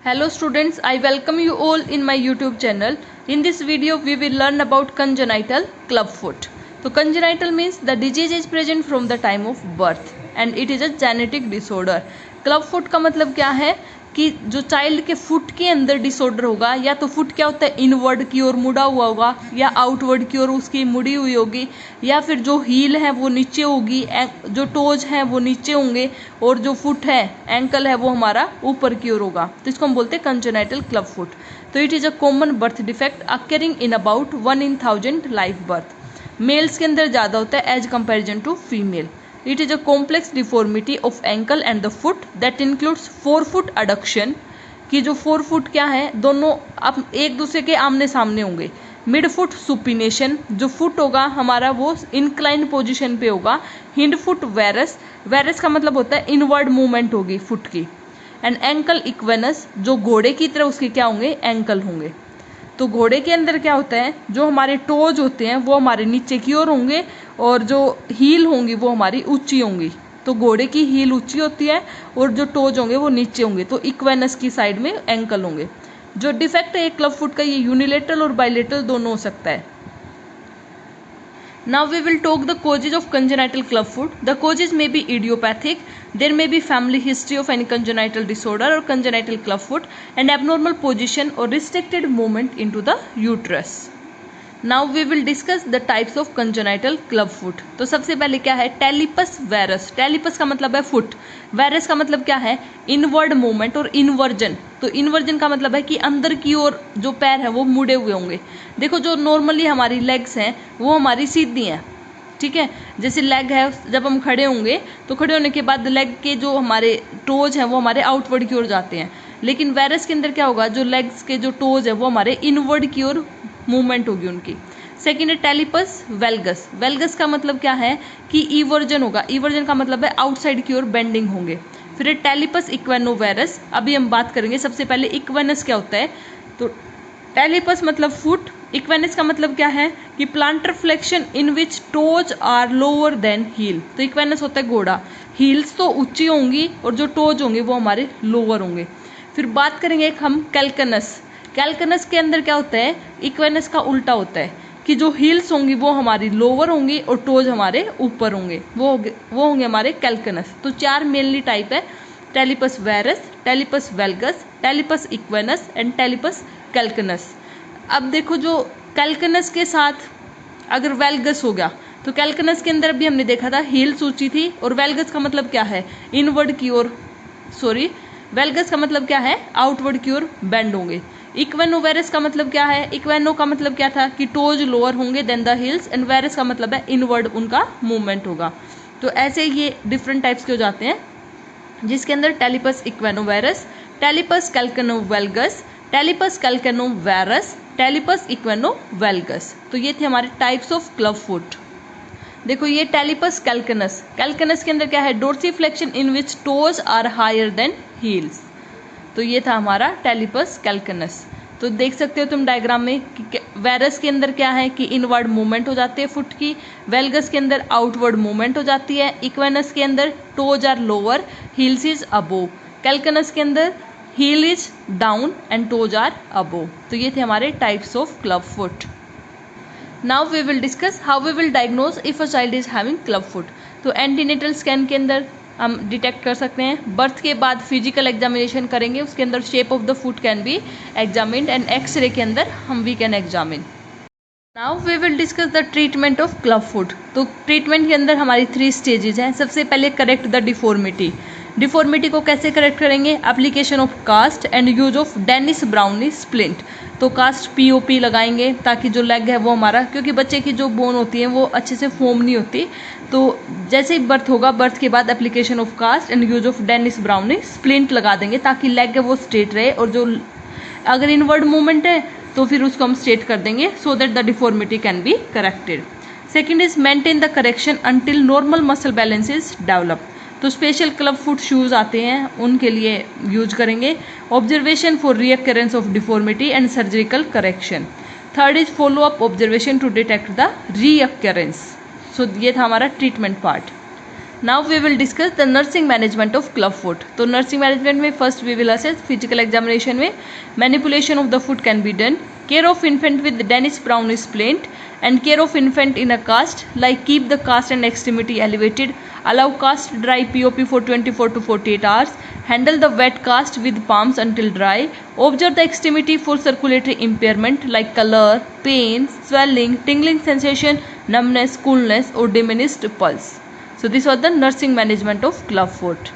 Hello students, I welcome you all in my YouTube channel. In this video, we will learn about congenital clubfoot. So congenital means the disease is present from the time of birth and it is a genetic disorder. Clubfoot का मतलब क्या है कि जो child के foot के अंदर disorder होगा, या तो फुट क्या होता है इनवर्ड की ओर मुड़ा हुआ होगा या आउटवर्ड की ओर उसकी मुड़ी हुई होगी, या फिर जो हील है वो नीचे होगी, जो टोज है वो नीचे होंगे और जो फुट है एंकल है वो हमारा ऊपर की ओर होगा, तो इसको हम बोलते हैं कंजेनाइटल क्लब फुट. तो it is a common birth defect occurring in about 1 in 1000 life birth. Males के अंदर ज़्यादा होता है as comparison to female. It is a complex deformity of ankle and the foot that includes forefoot adduction. कि जो फोरफुट क्या है दोनों अब एक दूसरे के आमने सामने होंगे. मिड फुट सुपिनेशन, जो फुट होगा हमारा वो इंक्लाइन पोजीशन पे होगा. हिंड फुट वेरस, वेरस का मतलब होता है इनवर्ड मूवमेंट होगी फुट की. एंड एंकल इक्वेनस, जो घोड़े की तरह उसके क्या होंगे एंकल होंगे. तो घोड़े के अंदर क्या होता है, जो हमारे टोज होते हैं वो हमारे नीचे की ओर होंगे और जो हील होंगी वो हमारी ऊंची होंगी. तो घोड़े की हील ऊंची होती है और जो टोज होंगे वो नीचे होंगे, तो इक्वेनस की साइड में एंकल होंगे. जो डिफेक्ट है क्लब फुट का ये यूनिलेटरल और बाइलेटरल दोनों हो सकता है. Now we will talk the causes of congenital clubfoot. The causes may be idiopathic. There may be family history of any congenital disorder or congenital clubfoot and abnormal position or restricted movement into the uterus. Now we will discuss the types of congenital clubfoot. तो सबसे पहले क्या है टेलिपस virus. टेलिपस का मतलब है foot, virus का मतलब क्या है इनवर्ड मूवमेंट और इन्वर्जन. तो इन्वर्जन का मतलब है कि अंदर की ओर जो पैर है वो मुड़े हुए होंगे. देखो जो नॉर्मली हमारी लेग्स हैं वो हमारी सीधी हैं, ठीक है. जैसे लेग है जब हम खड़े होंगे तो खड़े होने के बाद लेग के जो हमारे टोज हैं वो हमारे आउटवर्ड की ओर जाते हैं. लेकिन वेरस के अंदर क्या होगा, जो लेग्स के जो टोज है वो हमारे इनवर्ड की ओर मूवमेंट होगी उनकी. सेकेंड है टेलिपस वेल्गस. वेल्गस का मतलब क्या है कि इवर्जन होगा. इवर्जन का मतलब है आउटसाइड की ओर बेंडिंग होंगे. फिर है टेलिपस इक्वेनोवेरस. अभी हम बात करेंगे सबसे पहले इक्वेनस क्या होता है. तो टेलिपस मतलब फुट, इक्वेनस का मतलब क्या है कि plantar flexion in which toes are lower than heel. तो इक्वेनस होता है घोड़ा, हील्स तो ऊंची होंगी और जो टोज होंगे वो हमारे लोअर होंगे. फिर बात करेंगे एक हम कैल्कनस. कैल्कनस के अंदर क्या होता है इक्वेनस का उल्टा होता है कि जो हील्स होंगी वो हमारी लोअर होंगी और टोज हमारे ऊपर होंगे, वो होंगे हमारे कैल्कनस. तो चार मेनली टाइप है टेलिपस वेरस, टेलिपस वेल्गस, टेलिपस इक्वेनस एंड टेलिपस कैल्कनस. अब देखो जो कैल्कनस के साथ अगर वेल्गस हो गया तो कैल्कनस के अंदर भी हमने देखा था हील्स ऊंची थी और वेल्गस का मतलब क्या है इनवर्ड की ओर, वेल्गस का मतलब क्या है आउटवर्ड की ओर बेंड होंगे. इक्वेनोवेरस का मतलब क्या है, इक्वेनो का मतलब क्या था कि टोज लोअर होंगे then the heels and varus का मतलब है इनवर्ड उनका मूवमेंट होगा. तो ऐसे ये डिफरेंट टाइप्स के हो जाते हैं जिसके अंदर टेलिपस इक्वेनोवेरस, टेलिपस कैल्कनोवेल्गस, टेलिपस कैल्कनोवेरस, टेलिपस इक्वेनोवेल्गस. तो ये थे हमारे टाइप्स ऑफ क्लब फुट. देखो ये टेलिपस कैल्कनस, कैल्कनस के अंदर क्या है dorsiflexion in which toes are higher than heels. तो ये था हमारा टेलिपस कैल्कनस. तो देख सकते हो तुम डायग्राम में कि वेरस के अंदर क्या है कि इनवर्ड मूवमेंट हो जाती है फुट की, वेल्गस के अंदर आउटवर्ड मूवमेंट हो जाती है, इक्वेनस के अंदर toes are lower, heels is above, calcaneus के अंदर heel is down and toes are above. तो ये थे हमारे types of club foot. Now we will discuss how we will diagnose if a child is having club foot. तो antenatal scan के अंदर हम डिटेक्ट कर सकते हैं. बर्थ के बाद फिजिकल एग्जामिनेशन करेंगे, उसके अंदर shape of the foot can be examined and x ray के अंदर हम we can examine. Now we will discuss the treatment of club foot. तो ट्रीटमेंट के अंदर हमारी 3 स्टेजेज हैं. सबसे पहले करेक्ट द डिफॉर्मिटी. डिफॉर्मिटी को कैसे करेक्ट करेंगे, application of cast and use of Denis Browne splint. तो कास्ट पीओपी लगाएंगे ताकि जो लेग है वो हमारा, क्योंकि बच्चे की जो बोन होती है वो अच्छे से फॉर्म नहीं होती, तो जैसे ही बर्थ होगा बर्थ के बाद application of cast and use of Denis Browne splint लगा देंगे ताकि लेग है वो स्ट्रेट रहे, और जो अगर इनवर्ड मूवमेंट है तो फिर उसको हम स्ट्रेट कर देंगे so that the deformity can be corrected. Second is maintain the correction until normal muscle balance is develop. तो स्पेशल क्लब फुट शूज़ आते हैं उनके लिए यूज करेंगे. Observation for recurrence of deformity and surgical correction. Third is follow up observation to detect the recurrence. So ये था हमारा treatment part. Now we will discuss the nursing management of club foot. तो nursing management में first we will assess physical examination में manipulation of the foot can be done. Care of infant with Danish brown is plain and care of infant in a cast like keep the cast and extremity elevated, allow cast dry POP for 24 to 48 hours, handle the wet cast with palms until dry, observe the extremity for circulatory impairment like color, pain, swelling, tingling sensation, numbness, coolness or diminished pulse. So this was the nursing management of club foot.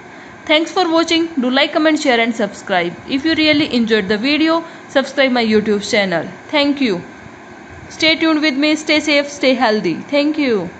Thanks for watching. Do like, comment, share and subscribe. If you really enjoyed the video, subscribe my YouTube channel. Thank you. Stay tuned with me. Stay safe. Stay healthy. Thank you.